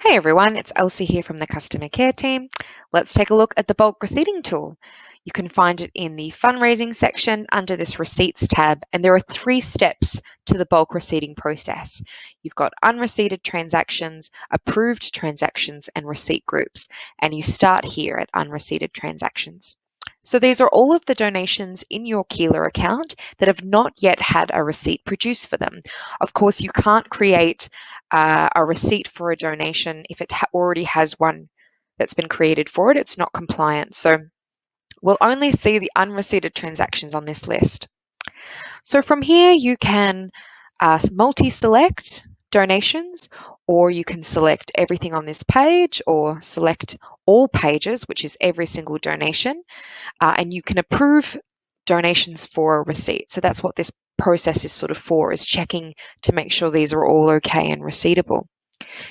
Hey everyone, it's Elsie here from the customer care team. Let's take a look at the bulk receipting tool. You can find it in the fundraising section under this receipts tab, and there are 3 steps to the bulk receipting process. You've got unreceipted transactions, approved transactions, and receipt groups, and you start here at unreceipted transactions. So these are all of the donations in your Keela account that have not yet had a receipt produced for them. Of course, you can't create a receipt for a donation if it already has one that's been created for it. It's not compliant. So we'll only see the unreceipted transactions on this list. So from here, you can multi-select donations, or you can select everything on this page, or select all pages, which is every single donation, and you can approve donations for a receipt. So that's what this process is sort of for, is checking to make sure these are all okay and receivable.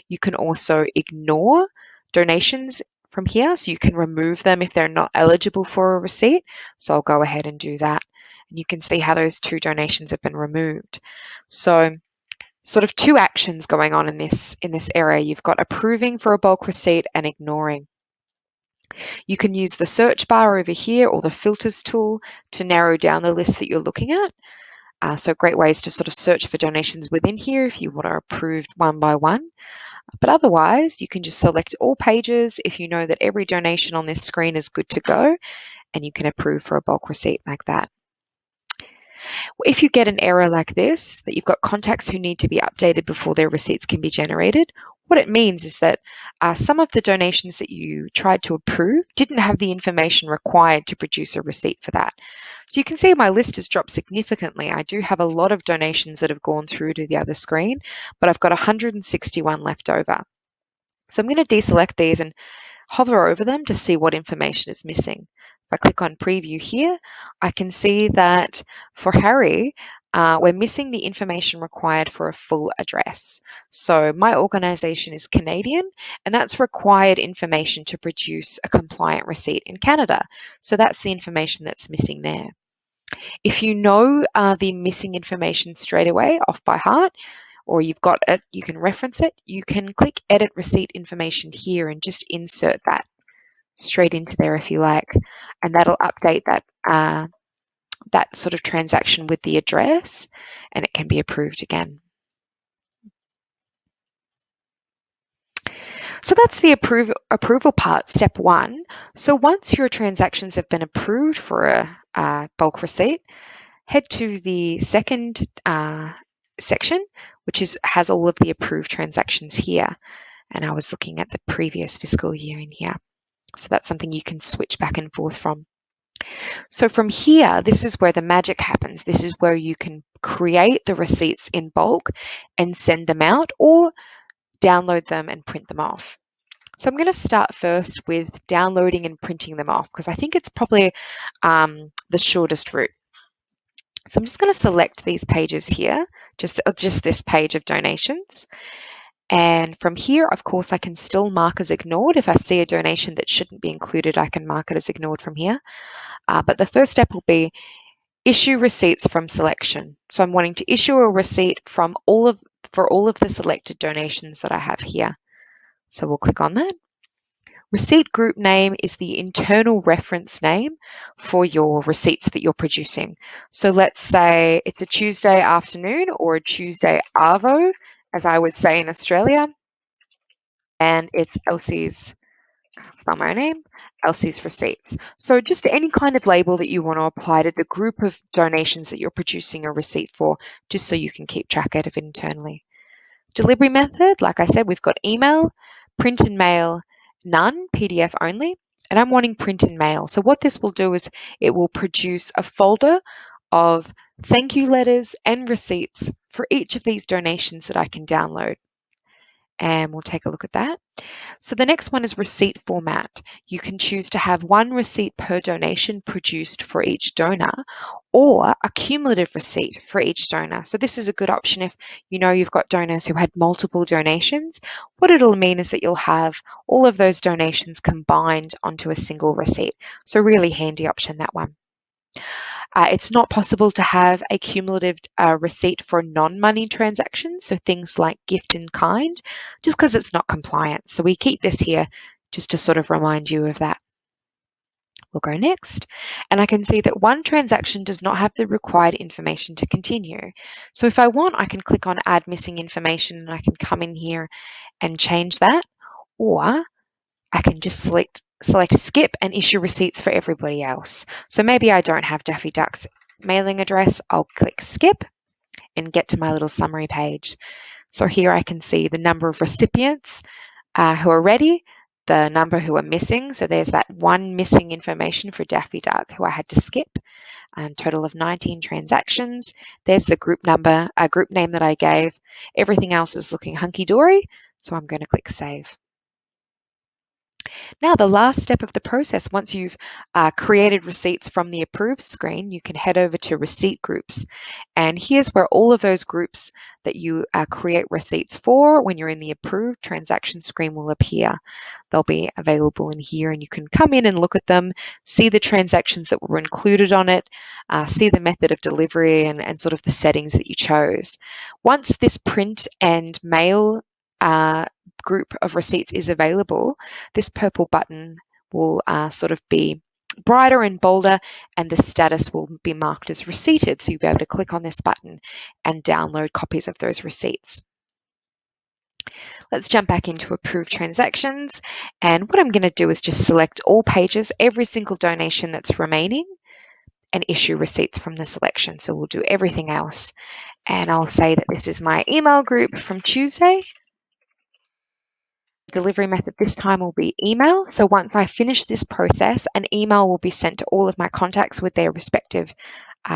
You can also ignore donations from here, so you can remove them if they're not eligible for a receipt. So I'll go ahead and do that. And you can see how those 2 donations have been removed. So sort of 2 actions going on in this area. You've got approving for a bulk receipt and ignoring. You can use the search bar over here or the filters tool to narrow down the list that you're looking at. So great ways to sort of search for donations within here if you want to approve one by one. But otherwise, you can just select all pages if you know that every donation on this screen is good to go, and you can approve for a bulk receipt like that. If you get an error like this, that you've got contacts who need to be updated before their receipts can be generated, what it means is that some of the donations that you tried to approve didn't have the information required to produce a receipt for that. So you can see my list has dropped significantly. I do have a lot of donations that have gone through to the other screen, but I've got 161 left over. So I'm going to deselect these and hover over them to see what information is missing. If I click on preview here, I can see that for Harry, we're missing the information required for a full address. So my organisation is Canadian, and that's required information to produce a compliant receipt in Canada. So that's the information that's missing there. If you know the missing information straight away off by heart, or you've got it, you can reference it, you can click edit receipt information here and just insert that straight into there if you like, and that'll update that sort of transaction with the address, and it can be approved again. So that's the approval part, step 1. So once your transactions have been approved for a bulk receipt, head to the second section, which has all of the approved transactions here. And I was looking at the previous fiscal year in here. So that's something you can switch back and forth from. So from here, this is where the magic happens. This is where you can create the receipts in bulk and send them out, or download them and print them off. So I'm going to start first with downloading and printing them off, because I think it's probably the shortest route. So I'm just going to select these pages here, just this page of donations. And from here, of course, I can still mark as ignored. If I see a donation that shouldn't be included, I can mark it as ignored from here. But the first step will be issue receipts from selection. So I'm wanting to issue a receipt for all of the selected donations that I have here. So we'll click on that. Receipt group name is the internal reference name for your receipts that you're producing. So let's say it's a Tuesday afternoon, or a Tuesday arvo, as I would say in Australia, and it's Elsie's, spell my name, Elsie's receipts. So just any kind of label that you want to apply to the group of donations that you're producing a receipt for, just so you can keep track of it internally. Delivery method, like I said, we've got email, print and mail, none, PDF only, and I'm wanting print and mail. So what this will do is it will produce a folder of thank you letters and receipts for each of these donations that I can download. And we'll take a look at that. So the next one is receipt format. You can choose to have one receipt per donation produced for each donor, or a cumulative receipt for each donor. So this is a good option if you know you've got donors who had multiple donations. What it'll mean is that you'll have all of those donations combined onto a single receipt. So really handy option, that one. It's not possible to have a cumulative receipt for non-money transactions, so things like gift in kind, just because it's not compliant. So we keep this here just to sort of remind you of that. We'll go next, and I can see that one transaction does not have the required information to continue. So if I want, I can click on Add Missing Information, and I can come in here and change that, or I can just select skip and issue receipts for everybody else. So maybe I don't have Daffy Duck's mailing address. I'll click skip and get to my little summary page. So here I can see the number of recipients who are ready, the number who are missing. So there's that one missing information for Daffy Duck who I had to skip. And total of 19 transactions. There's the group number, a group name that I gave. Everything else is looking hunky-dory. So I'm going to click save. Now, the last step of the process, once you've created receipts from the approved screen, you can head over to receipt groups. And here's where all of those groups that you create receipts for when you're in the approved transaction screen will appear. They'll be available in here, and you can come in and look at them, see the transactions that were included on it, see the method of delivery and sort of the settings that you chose. Once this print and mail group of receipts is available, this purple button will sort of be brighter and bolder, and the status will be marked as receipted. So you'll be able to click on this button and download copies of those receipts. Let's jump back into approved transactions. And what I'm going to do is just select all pages, every single donation that's remaining, and issue receipts from the selection. So we'll do everything else. And I'll say that this is my email group from Tuesday. Delivery method this time will be email. So once I finish this process, an email will be sent to all of my contacts with their respective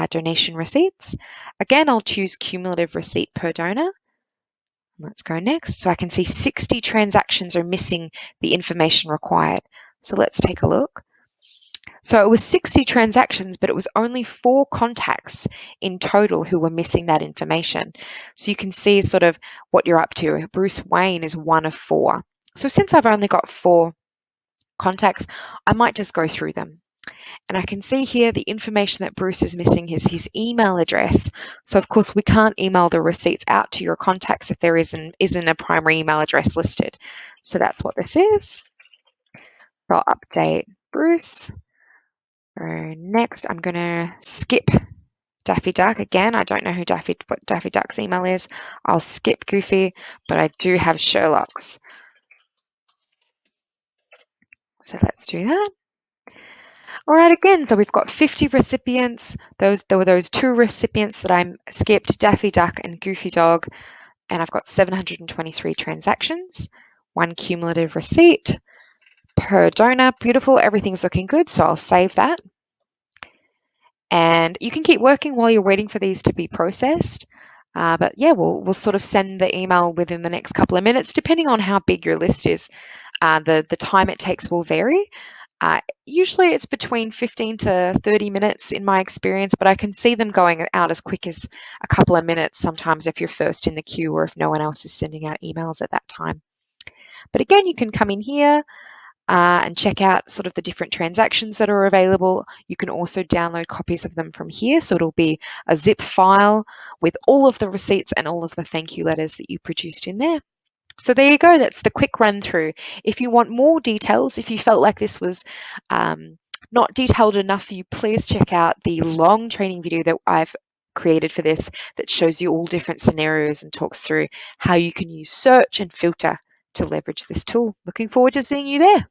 donation receipts. Again, I'll choose cumulative receipt per donor. Let's go next. So I can see 60 transactions are missing the information required. So let's take a look. So it was 60 transactions, but it was only 4 contacts in total who were missing that information. So you can see sort of what you're up to. Bruce Wayne is one of 4. So since I've only got 4 contacts, I might just go through them. And I can see here the information that Bruce is missing is his email address. So of course we can't email the receipts out to your contacts if there isn't a primary email address listed. So that's what this is. So I'll update Bruce. Next, I'm going to skip Daffy Duck again. I don't know what Daffy Duck's email is. I'll skip Goofy, but I do have Sherlock's. So let's do that. All right, again, so we've got 50 recipients. There were those 2 recipients that I skipped, Daffy Duck and Goofy Dog, and I've got 723 transactions, 1 cumulative receipt per donor. Beautiful, everything's looking good, so I'll save that. And you can keep working while you're waiting for these to be processed. But yeah, we'll sort of send the email within the next couple of minutes, depending on how big your list is. The time it takes will vary. Usually it's between 15 to 30 minutes in my experience, but I can see them going out as quick as a couple of minutes sometimes if you're first in the queue or if no one else is sending out emails at that time. But again, you can come in here and check out sort of the different transactions that are available. You can also download copies of them from here. So it'll be a zip file with all of the receipts and all of the thank you letters that you produced in there. So there you go. That's the quick run through. If you want more details, if you felt like this was not detailed enough for you, please check out the long training video that I've created for this that shows you all different scenarios and talks through how you can use search and filter to leverage this tool. Looking forward to seeing you there.